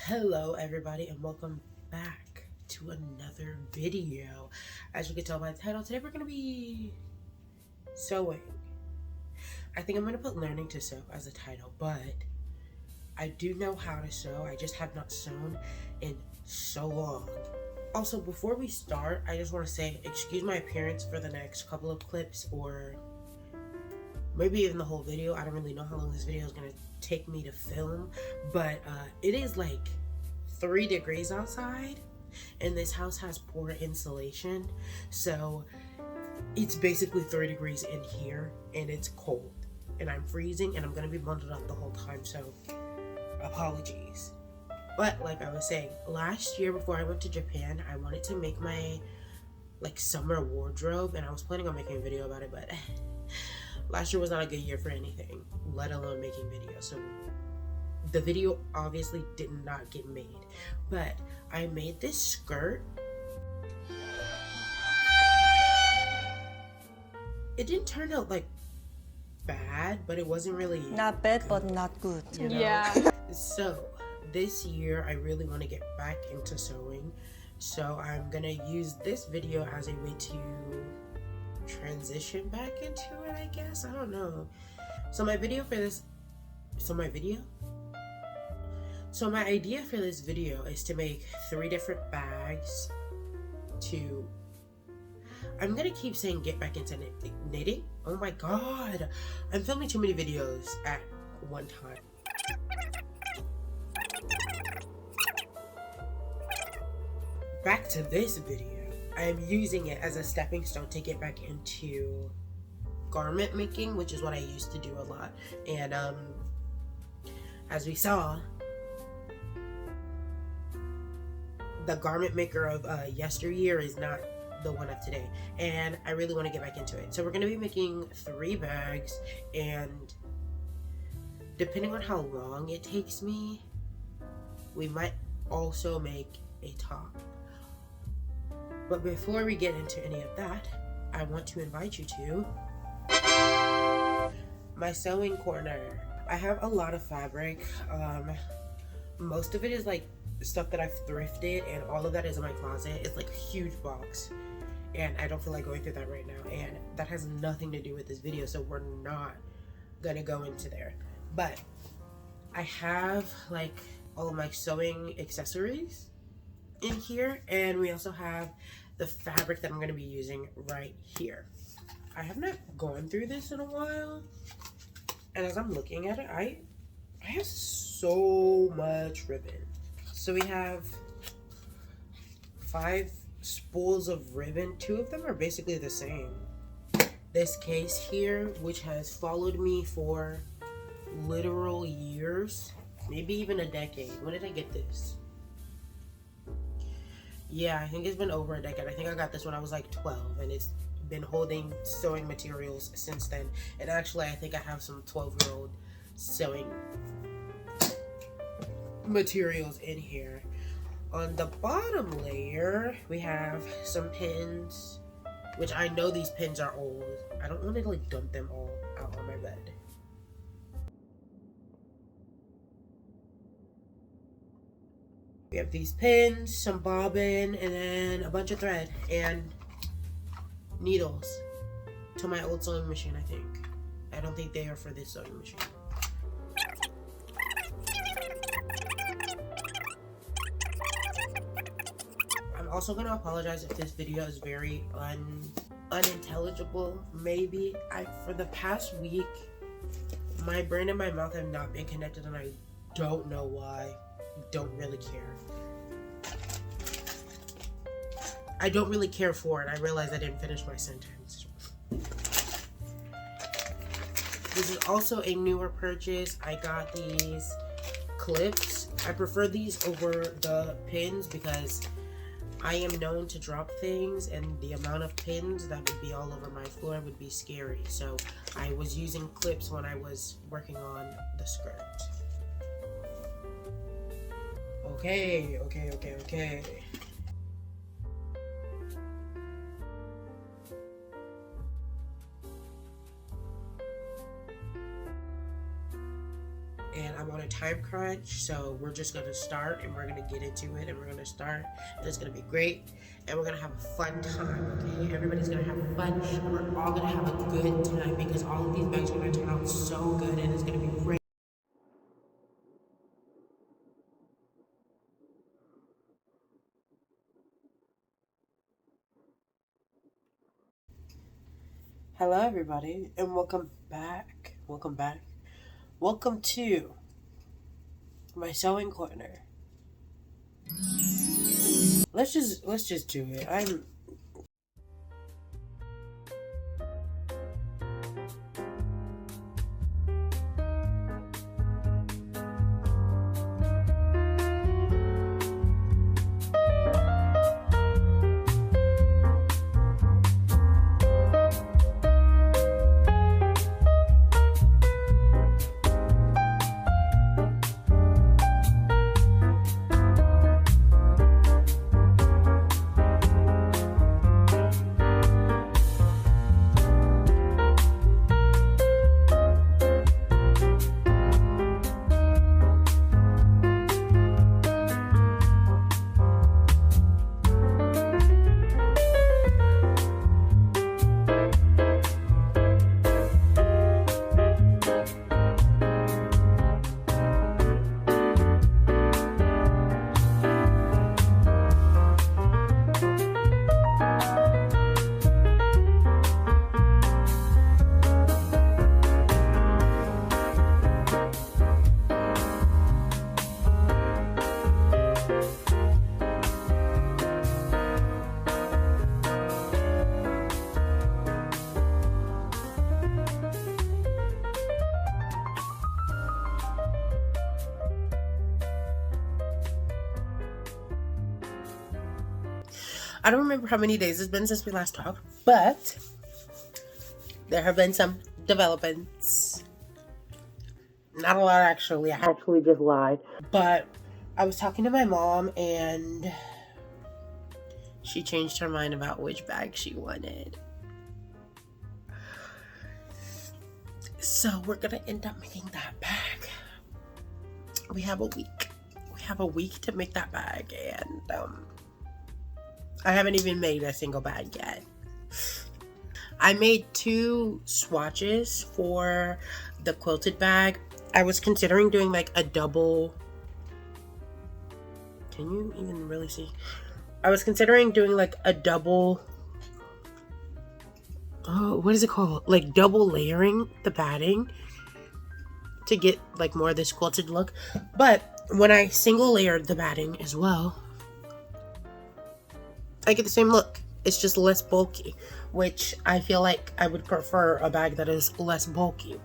Hello everybody and welcome back to another video. As you can tell by the title, today we're going to be sewing. I think I'm going to put learning to sew as a title, but I do know how to sew. I just have not sewn in so long. Also, before we start, I just want to say excuse my appearance for the next couple of clips or maybe even the whole video. I don't really know how long this video is going to take me to film, but it is like 3 degrees outside and this house has poor insulation, so it's basically 3 degrees in here and it's cold and I'm freezing and I'm gonna be bundled up the whole time, so apologies. But like I was saying, last year before I went to Japan, I wanted to make my summer wardrobe and I was planning on making a video about it, but last year was not a good year for anything, let alone making videos. So the video obviously did not get made, but I made this skirt. It didn't turn out bad, but it wasn't really not bad, good, but not good. you know? Yeah. So this year I really want to get back into sewing, so I'm gonna use this video as a way to transition back into it, I guess. I don't know. So my idea for this video is to make 3 different bags to, I'm gonna keep saying get back into knitting. Oh my god, I'm filming too many videos at one time. Back to this video, I'm using it as a stepping stone to get back into garment making, which is what I used to do a lot. And as we saw, the garment maker of yesteryear is not the one of today, and I really want to get back into it. So we're going to be making 3 bags, and depending on how long it takes me, we might also make a top. But before we get into any of that, I want to invite you to my sewing corner. I have a lot of fabric. Most of it is stuff that I've thrifted, and all of that is in my closet. It's like a huge box, and I don't feel like going through that right now, and that has nothing to do with this video, so we're not gonna go into there. But I have all of my sewing accessories in here, and we also have the fabric that I'm going to be using right here. I have not gone through this in a while, and as I'm looking at it, I have so much ribbon. So we have 5 spools of ribbon. 2 of them are basically the same. This case here, which has followed me for literal years, maybe even a decade. When did I get this? Yeah, I think it's been over a decade. I think I got this when I was 12, and it's been holding sewing materials since then. And actually, I think I have some 12-year-old sewing materials in here. On the bottom layer, we have some pins, which I know these pins are old. I don't want to dump them all out on my bed. We have these pins, some bobbin, and then a bunch of thread and needles to my old sewing machine, I think. I don't think they are for this sewing machine. I'm also going to apologize if this video is very unintelligible, maybe. For the past week, my brain and my mouth have not been connected, and I don't know why. Don't really care. I don't really care for it. I realized I didn't finish my sentence. This is also a newer purchase. I got these clips. I prefer these over the pins because I am known to drop things, and the amount of pins that would be all over my floor would be scary. So I was using clips when I was working on the skirt. Okay. And I'm on a time time crunch, so we're just gonna start and we're gonna get into it, and we're gonna start, and it's gonna be great, and we're gonna have a fun time, okay? Everybody's gonna have fun, and we're all gonna have a good time because all of these bags are gonna turn out so good, and it's gonna be great. Hello, everybody, and welcome back. Welcome back. Welcome to my sewing corner. Let's just do it. I don't remember how many days it's been since we last talked, but there have been some developments. Not a lot, actually. I actually just lied. But I was talking to my mom, and she changed her mind about which bag she wanted. So we're going to end up making that bag. We have a week. We have a week to make that bag, and I haven't even made a single bag yet. I made 2 swatches for the quilted bag. I was considering doing like a double. Can you even really see? I was considering doing like a double. Oh, what is it called? Like double layering the batting to get like more of this quilted look. But when I single layered the batting as well, I get the same look. It's just less bulky, which I feel like I would prefer a bag that is less bulky.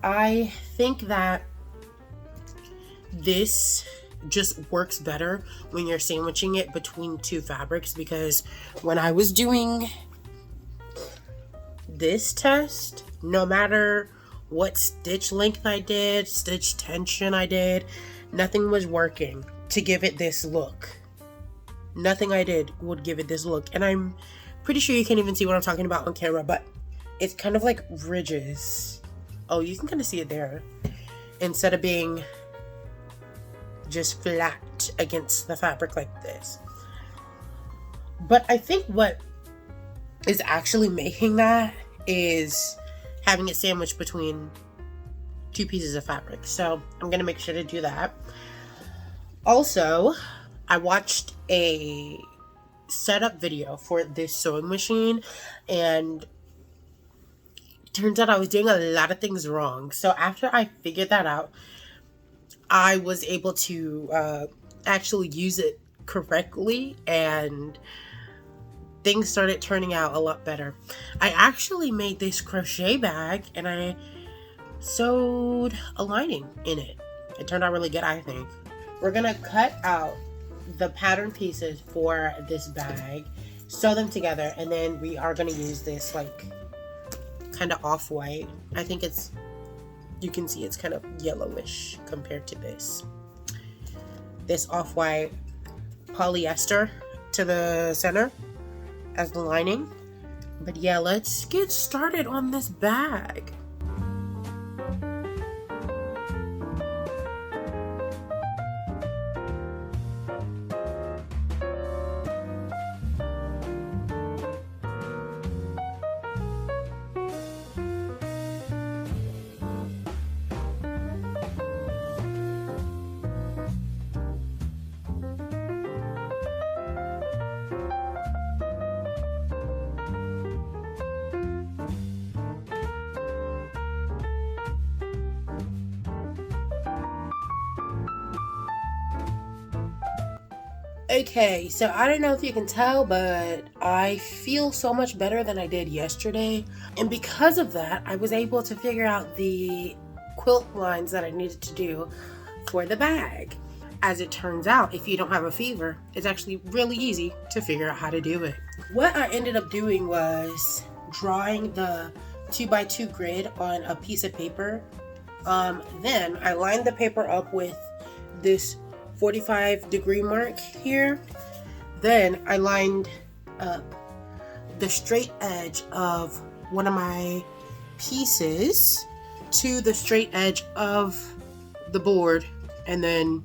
I think that this just works better when you're sandwiching it between 2 fabrics, because when I was doing this test, no matter what stitch length I did, stitch tension I did, nothing was working to give it this look. Nothing I did would give it this look, and I'm pretty sure you can't even see what I'm talking about on camera, but it's kind of like ridges. Oh, you can kind of see it there, instead of being just flat against the fabric like this. But I think what is actually making that is having it sandwiched between 2 pieces of fabric. So I'm gonna make sure to do that. Also, I watched a setup video for this sewing machine, and turns out I was doing a lot of things wrong. So after I figured that out, I was able to actually use it correctly, and things started turning out a lot better. I actually made this crochet bag, and I sewed a lining in it. It turned out really good, I think. We're gonna cut out the pattern pieces for this bag, sew them together, and then we are gonna use this like kind of off-white. I think it's, you can see it's kind of yellowish compared to this off-white polyester to the center as the lining. But yeah, let's get started on this bag. Okay, so I don't know if you can tell, but I feel so much better than I did yesterday. And because of that, I was able to figure out the quilt lines that I needed to do for the bag. As it turns out, if you don't have a fever, it's actually really easy to figure out how to do it. What I ended up doing was drawing the 2x2 grid on a piece of paper. Then I lined the paper up with this 45-degree mark here. Then I lined up the straight edge of one of my pieces to the straight edge of the board, and then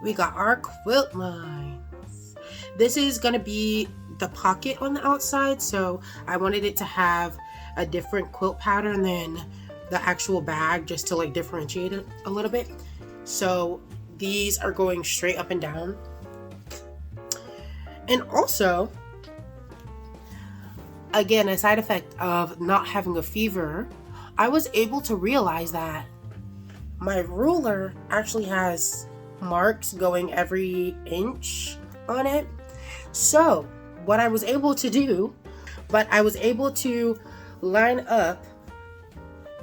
we got our quilt lines. This is gonna be the pocket on the outside, so I wanted it to have a different quilt pattern than the actual bag, just to like differentiate it a little bit. So these are going straight up and down. And also, again, a side effect of not having a fever, I was able to realize that my ruler actually has marks going every inch on it. So what I was able to do, I was able to line up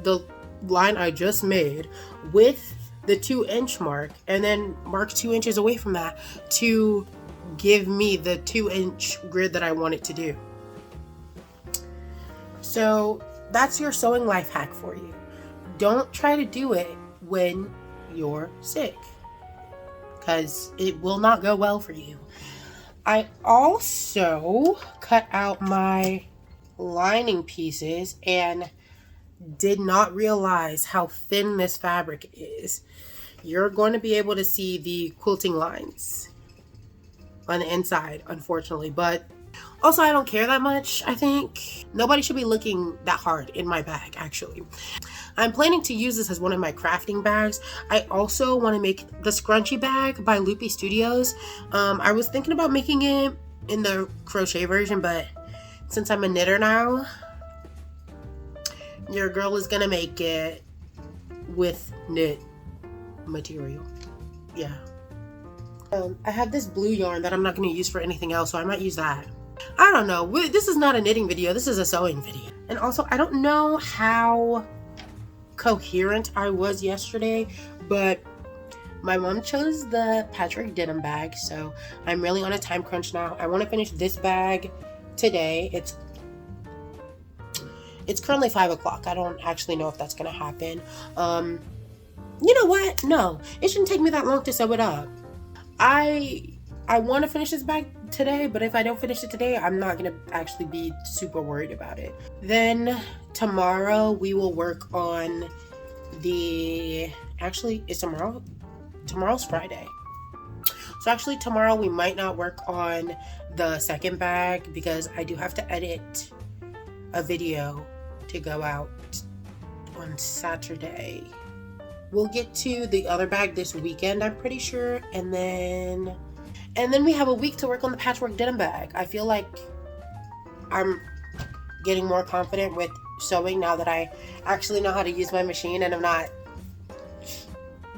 the line I just made with the 2-inch mark, and then mark 2 inches away from that to give me the 2-inch grid that I wanted to do. So that's your sewing life hack for you. Don't try to do it when you're sick, because it will not go well for you. I also cut out my lining pieces and did not realize how thin this fabric is. You're going to be able to see the quilting lines on the inside, unfortunately, but also I don't care that much. I think nobody should be looking that hard in my bag, actually. I'm planning to use this as one of my crafting bags. I also want to make the scrunchie bag by Loopy Studios. I was thinking about making it in the crochet version, but since I'm a knitter now, your girl is gonna make it with knit material. Yeah. I have this blue yarn that I'm not gonna use for anything else, so I might use that. I don't know. This is not a knitting video. This is a sewing video. And also, I don't know how coherent I was yesterday, but my mom chose the patchwork denim bag, so I'm really on a time crunch now. I want to finish this bag today. It's currently 5 o'clock. I don't actually know if that's gonna happen. You know what? No, it shouldn't take me that long to sew it up. I want to finish this bag today, but if I don't finish it today, I'm not gonna actually be super worried about it. Then tomorrow we will work on is tomorrow's Friday. So actually tomorrow we might not work on the second bag because I do have to edit a video to go out on Saturday. We'll get to the other bag this weekend, I'm pretty sure, and then we have a week to work on the patchwork denim bag. I feel like I'm getting more confident with sewing now that I actually know how to use my machine and I'm not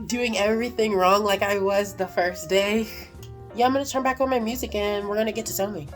doing everything wrong like I was the first day. Yeah, I'm gonna turn back on my music and we're gonna get to sewing.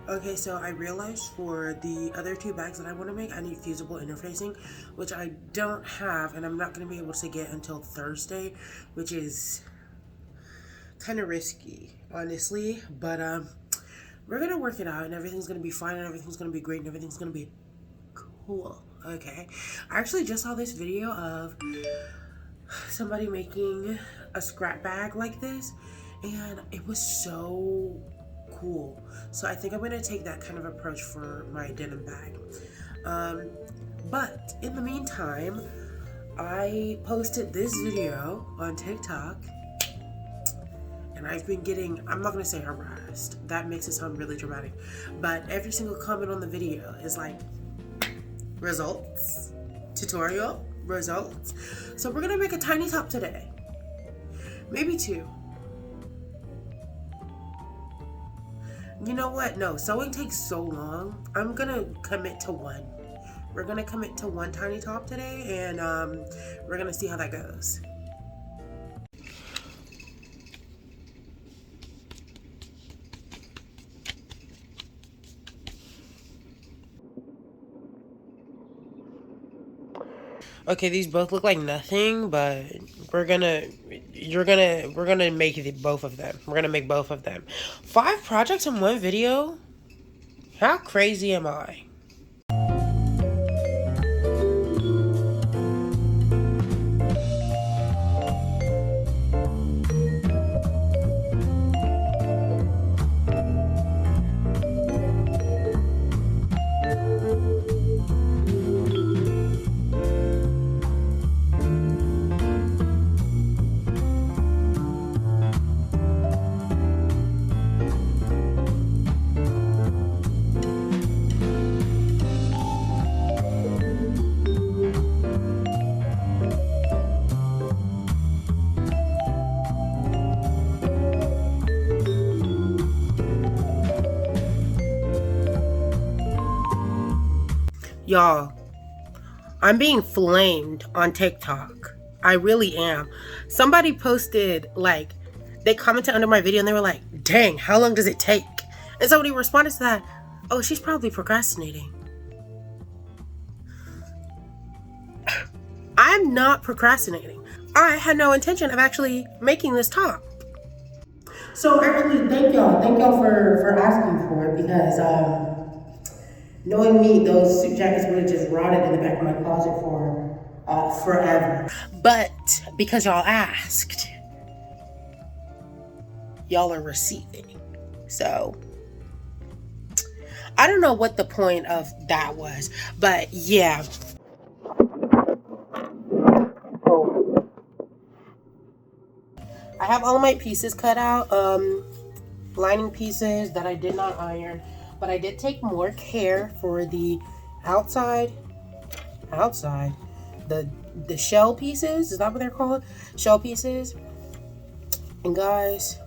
Okay, so I realized for the other two bags that I want to make, I need fusible interfacing, which I don't have, and I'm not going to be able to get until Thursday, which is kind of risky, honestly. But we're going to work it out, and everything's going to be fine, and everything's going to be great, and everything's going to be cool. Okay, I actually just saw this video of somebody making a scrap bag like this, and it was so cool. So I think I'm gonna take that kind of approach for my denim bag. But in the meantime, I posted this video on TikTok, and I've been getting, I'm not gonna say harassed, that makes it sound really dramatic, but every single comment on the video is like, results, tutorial, results. So we're gonna make a tiny top today, maybe two. You know what? No, sewing takes so long. I'm gonna commit to one. We're gonna commit to one tiny top today, and we're gonna see how that goes. Okay, these both look like nothing, but we're gonna make both of them. We're gonna make both of them. 5 projects in one video? How crazy am I? Y'all, I'm being flamed on TikTok. I really am. Somebody posted, like, they commented under my video and they were like, dang, how long does it take? And somebody responded to that, oh, she's probably procrastinating. I'm not procrastinating. I had no intention of actually making this top. So actually, thank y'all. Thank y'all for asking for it, because knowing me, those suit jackets would have just rotted in the back of my closet for forever. But because y'all asked, y'all are receiving. So I don't know what the point of that was, but yeah. I have all my pieces cut out, lining pieces that I did not iron, but I did take more care for the outside, the shell pieces. Is that what they're called? Shell pieces. And guys,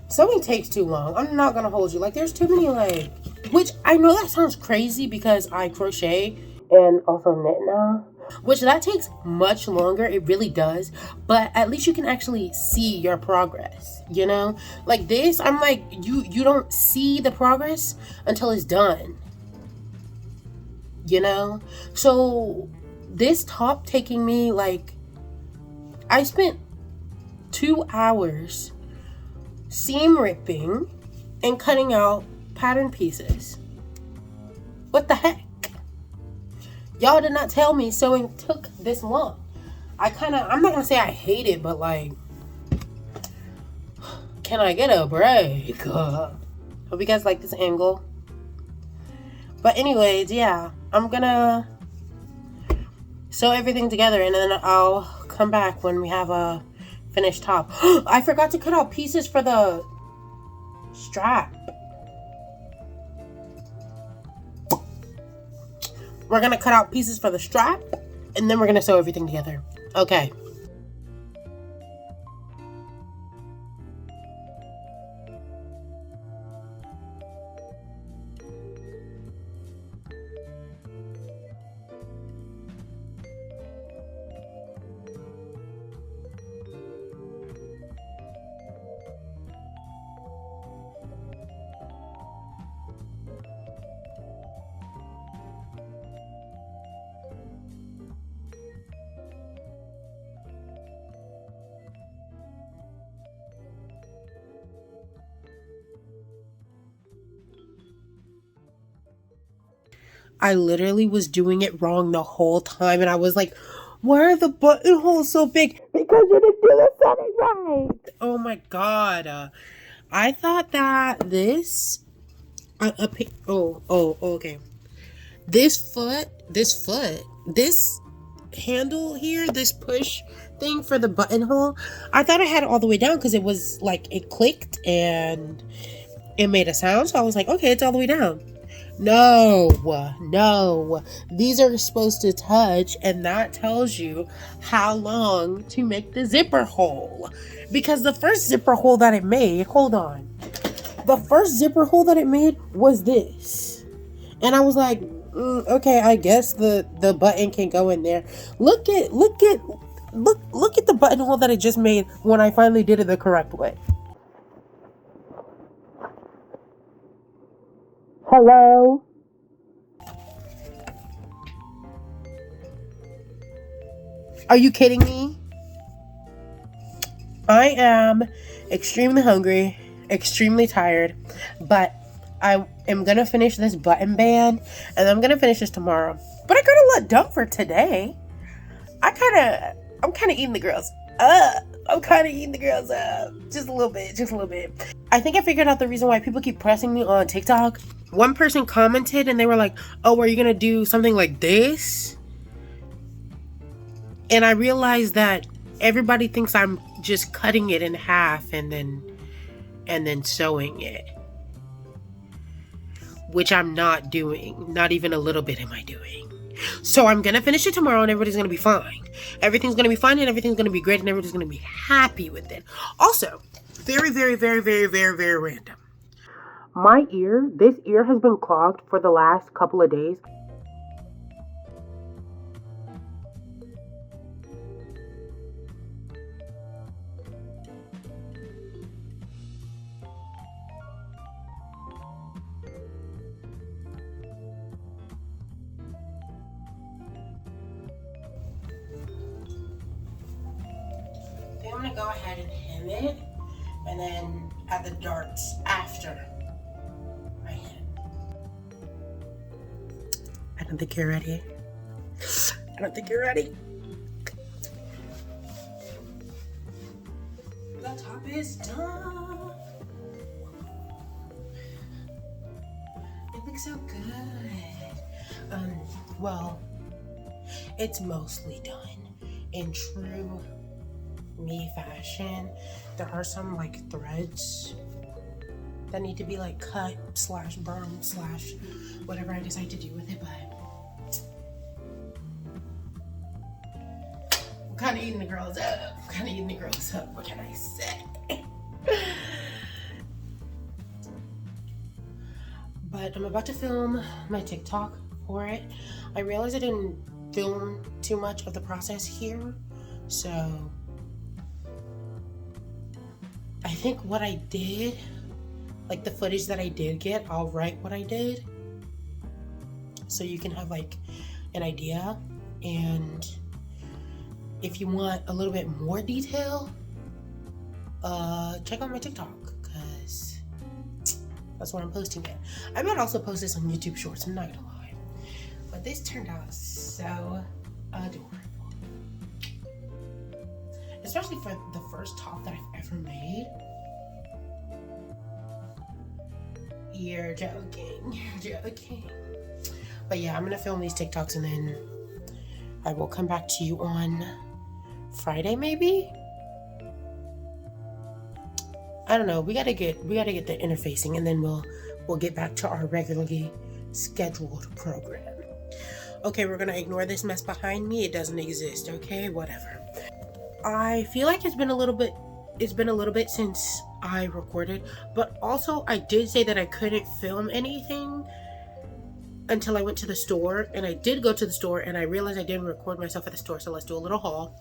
sewing takes too long. I'm not gonna hold you. Like, there's too many, like, which I know that sounds crazy because I crochet and also knit now, which that takes much longer. It really does. But at least you can actually see your progress, you know? Like this, I'm like, you don't see the progress until it's done, you know? So this top taking me, like, I spent 2 hours seam ripping and cutting out pattern pieces. What the heck? Y'all did not tell me sewing took this long. I'm not gonna say I hate it, but like, can I get a break? Hope you guys like this angle. But anyways, yeah, I'm gonna sew everything together and then I'll come back when we have a finished top. I forgot to cut out pieces for the strap. We're gonna cut out pieces for the strap and then we're gonna sew everything together. Okay. I literally was doing it wrong the whole time, and I was like, why are the buttonholes so big? Because you didn't do the setting right. Oh my god. I thought that this okay. This handle here, this push thing for the buttonhole, I thought I had it all the way down because it was like it clicked and it made a sound. So I was like, okay, it's all the way down. No. These are supposed to touch, and that tells you how long to make the zipper hole. Because the first zipper hole that it made, hold on. The first zipper hole that it made was this. And I was like, okay, I guess the button can go in there. Look at the buttonhole that it just made when I finally did it the correct way. Hello? Are you kidding me? I am extremely hungry, extremely tired, but I am gonna finish this button band, and I'm gonna finish this tomorrow. But I got a lot done for today. I'm kind of eating the girls up. Just a little bit. I think I figured out the reason why people keep pressing me on TikTok. One person commented and they were like, oh, are you gonna do something like this? And I realized that everybody thinks I'm just cutting it in half and then sewing it. Which I'm not doing. Not even a little bit am I doing. So I'm gonna finish it tomorrow and everybody's gonna be fine. Everything's gonna be fine and everything's gonna be great and everybody's gonna be happy with it. Also, very, very, very, very, very, very random. This ear has been clogged for the last couple of days. I'm gonna go ahead and hem it and then add the darts after I hem. I don't think you're ready. The top is done. It looks so good. Well, it's mostly done in true me fashion. There are some like threads that need to be like cut / burn / whatever I decide to do with it, but I'm kind of eating the girls up. What can I say? But I'm about to film my TikTok for it. I realized I didn't film too much of the process here, so I think what I did, like the footage that I did get, I'll write what I did so you can have like an idea. And if you want a little bit more detail, check out my TikTok because that's where I'm posting it. I might also post this on YouTube Shorts, I'm not gonna lie. But this turned out so adorable. Especially for the first top that I've ever made. You're joking. But yeah, I'm gonna film these TikToks and then I will come back to you on Friday maybe? I don't know. We gotta get the interfacing and then we'll get back to our regularly scheduled program. Okay, we're gonna ignore this mess behind me. It doesn't exist, okay? Whatever. I feel like it's been a little bit since I recorded, but also I did say that I couldn't film anything until I went to the store, and I did go to the store and I realized I didn't record myself at the store, so let's do a little haul.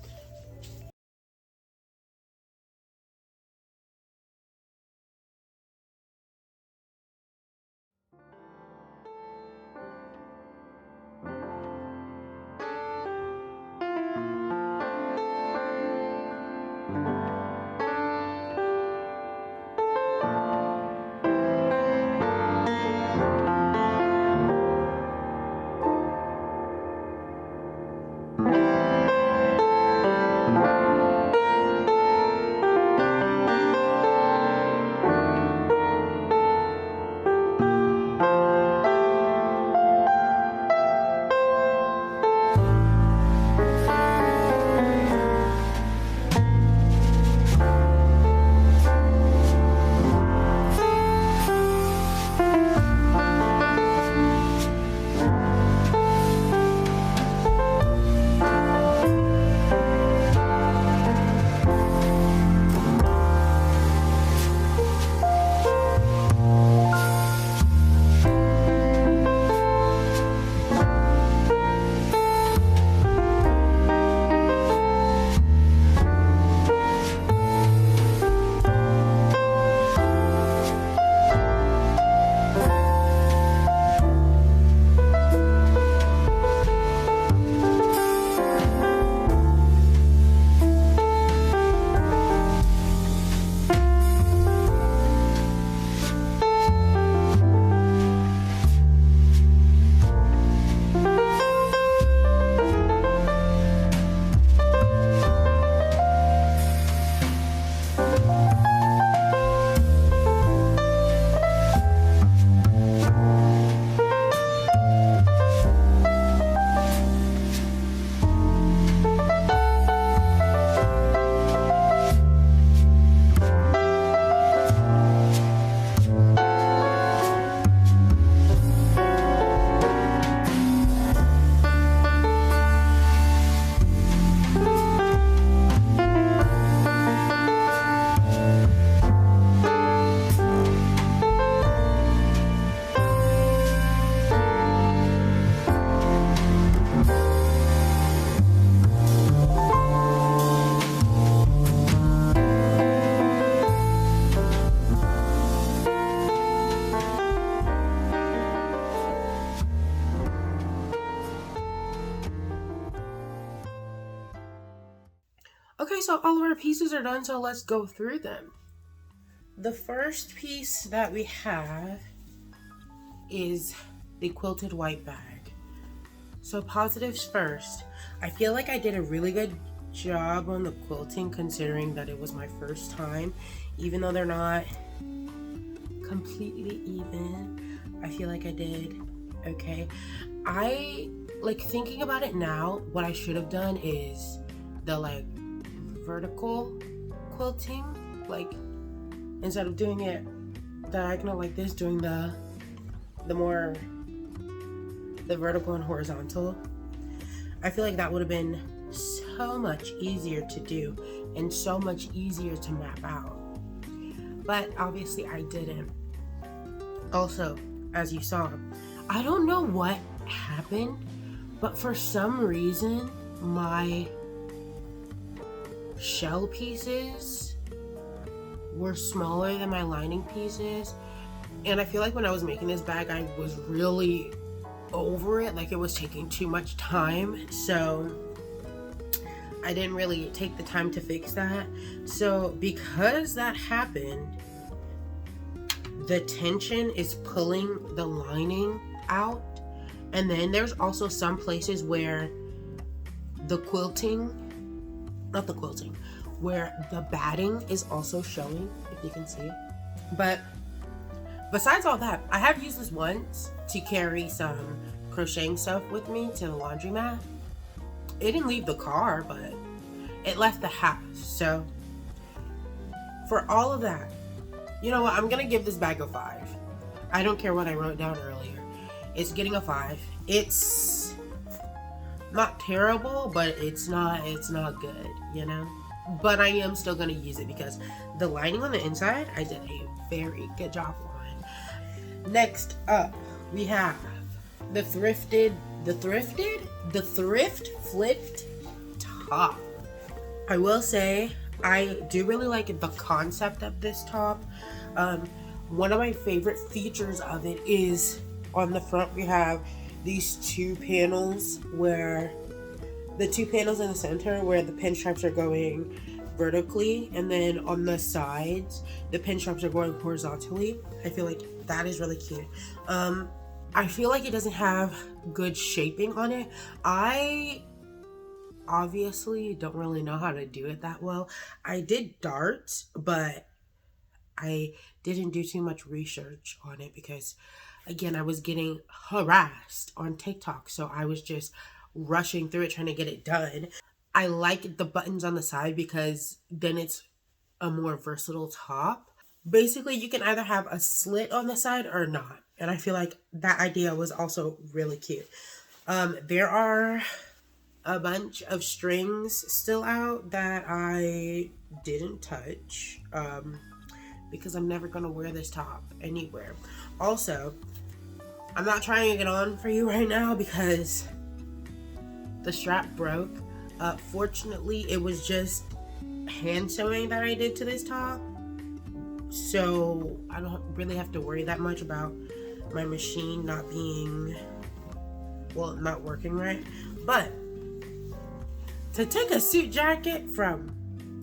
Anyway, so all of our pieces are done, so let's go through them. The first piece that we have is the quilted white bag. So positives first. I feel like I did a really good job on the quilting considering that it was my first time. Even though they're not completely even, I feel like I did okay. I like thinking about it now, what I should have done is the like vertical quilting, like instead of doing it diagonal like this, doing the vertical and horizontal. I feel like that would have been so much easier to do and so much easier to map out. But obviously I didn't. Also, as you saw, I don't know what happened, but for some reason my shell pieces were smaller than my lining pieces, and I feel like when I was making this bag I was really over it, like it was taking too much time, so I didn't really take the time to fix that. So because that happened, the tension is pulling the lining out, and then there's also some places where where the batting is also showing, if you can see. But besides all that, I have used this once to carry some crocheting stuff with me to the laundromat. It didn't leave the car, but it left the house. So for all of that, you know what? I'm gonna give this bag a 5. I don't care what I wrote down earlier. It's getting a 5. It's not terrible, but it's not good, you know? But I am still gonna use it because the lining on the inside, I did a very good job on. Next up, we have the thrift flipped top. I will say, I do really like the concept of this top. One of my favorite features of it is on the front we have these two panels, where the two panels in the center where the pinstripes are going vertically, and then on the sides the pinstripes are going horizontally. I feel like that is really cute. I feel like it doesn't have good shaping on it. I obviously don't really know how to do it that well. I did darts, but I didn't do too much research on it because, again, I was getting harassed on TikTok, so I was just rushing through it trying to get it done. I like the buttons on the side because then it's a more versatile top. Basically, you can either have a slit on the side or not, and I feel like that idea was also really cute. There are a bunch of strings still out that I didn't touch because I'm never going to wear this top anywhere. Also, I'm not trying to get on for you right now because the strap broke. Fortunately, it was just hand sewing that I did to this top, so I don't really have to worry that much about my machine not working right. But to take a suit jacket from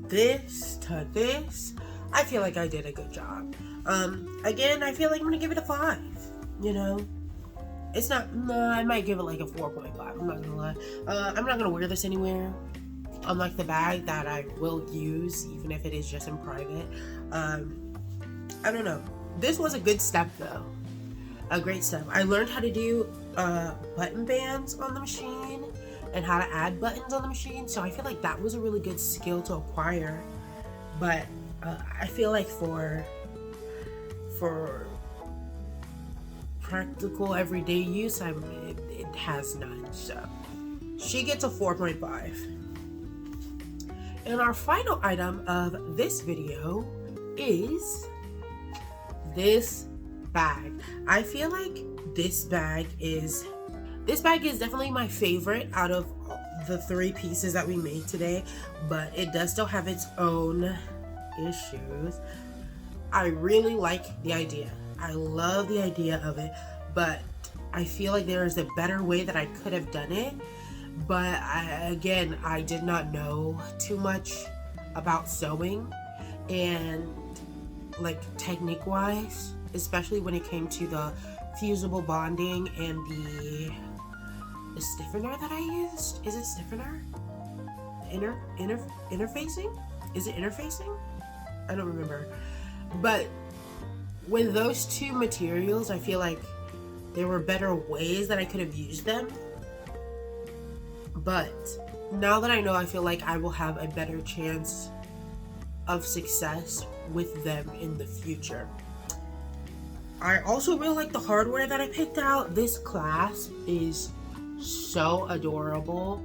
this to this, I feel like I did a good job. Again, I feel like I'm gonna give it a 5. You know, it's not. No, I might give it like a 4.5. I'm not gonna lie. I'm not gonna wear this anywhere. Unlike the bag that I will use, even if it is just in private. I don't know. This was a good step though. A great step. I learned how to do button bands on the machine and how to add buttons on the machine. So I feel like that was a really good skill to acquire. But I feel like for practical everyday use, it has none. So she gets a 4.5. And our final item of this video is this bag. I feel like this bag is definitely my favorite out of the 3 pieces that we made today, but it does still have its own issues. I really like the idea. I love the idea of it, but I feel like there is a better way that I could have done it. But I did not know too much about sewing and like technique wise, especially when it came to the fusible bonding and the stiffener that I used. Is it stiffener? Interfacing? Is it interfacing? I don't remember. But with those two materials, I feel like there were better ways that I could have used them. But now that I know, I feel like I will have a better chance of success with them in the future. I also really like the hardware that I picked out. This clasp is so adorable.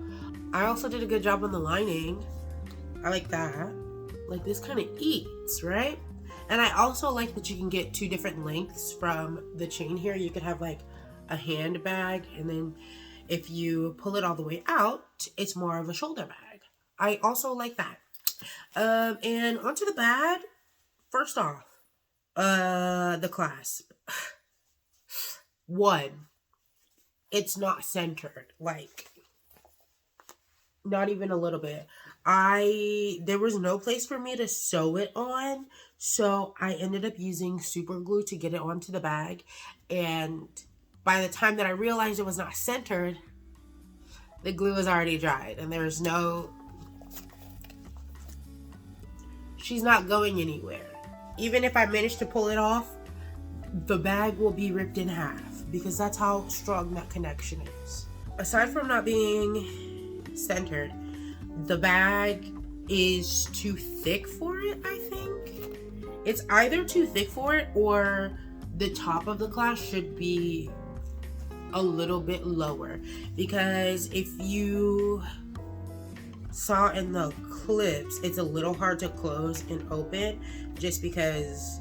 I also did a good job on the lining. I like that. Like, this kind of eats, right? And I also like that you can get two different lengths from the chain here. You could have like a handbag, and then if you pull it all the way out, it's more of a shoulder bag. I also like that. And onto the bag. First off, the clasp. One, it's not centered. Like, not even a little bit. There was no place for me to sew it on, so I ended up using super glue to get it onto the bag. And by the time that I realized it was not centered, the glue was already dried, and there's no... She's not going anywhere. Even if I manage to pull it off, the bag will be ripped in half, because that's how strong that connection is. Aside from not being centered, the bag is too thick for it, I think. It's either too thick for it, or the top of the clasp should be a little bit lower. Because if you saw in the clips, it's a little hard to close and open just because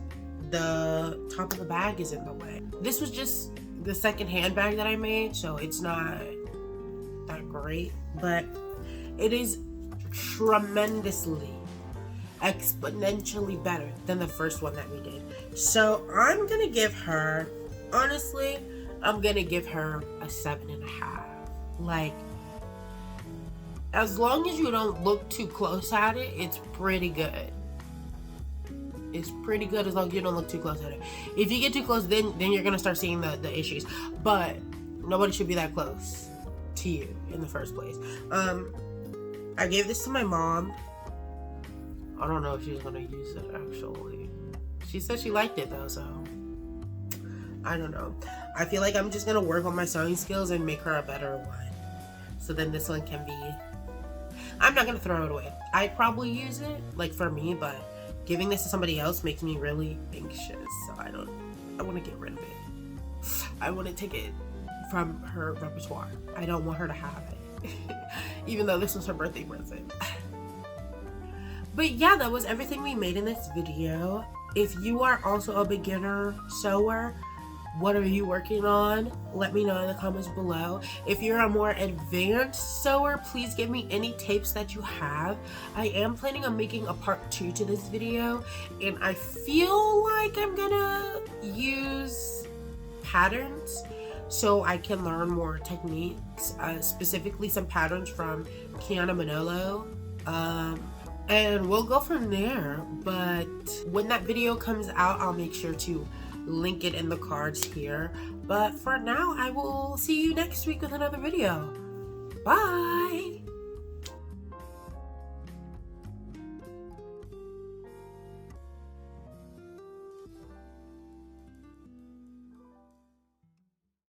the top of the bag is in the way. This was just the second handbag that I made, so it's not that great, but it is tremendously, exponentially better than the first one that we did. So I'm gonna give her, honestly, I'm gonna give her a 7.5. Like, as long as you don't look too close at it, it's pretty good. It's pretty good as long as you don't look too close at it. If you get too close, then you're gonna start seeing the issues. But nobody should be that close to you in the first place. I gave this to my mom. I don't know if she's gonna use it, actually. She said she liked it though, so I don't know. I feel like I'm just gonna work on my sewing skills and make her a better one. So then this one can be... I'm not gonna throw it away. I'd probably use it, like, for me, but giving this to somebody else makes me really anxious. So I want to get rid of it. I want to take it from her repertoire. I don't want her to have it. Even though this was her birthday present. But yeah, that was everything we made in this video. If you are also a beginner sewer, what are you working on? Let me know in the comments below. If you're a more advanced sewer, please give me any tips that you have. I am planning on making a part 2 to this video, and I feel like I'm gonna use patterns so I can learn more techniques, specifically some patterns from Kiana Manolo. And we'll go from there. But when that video comes out, I'll make sure to link it in the cards here. But for now, I will see you next week with another video. Bye!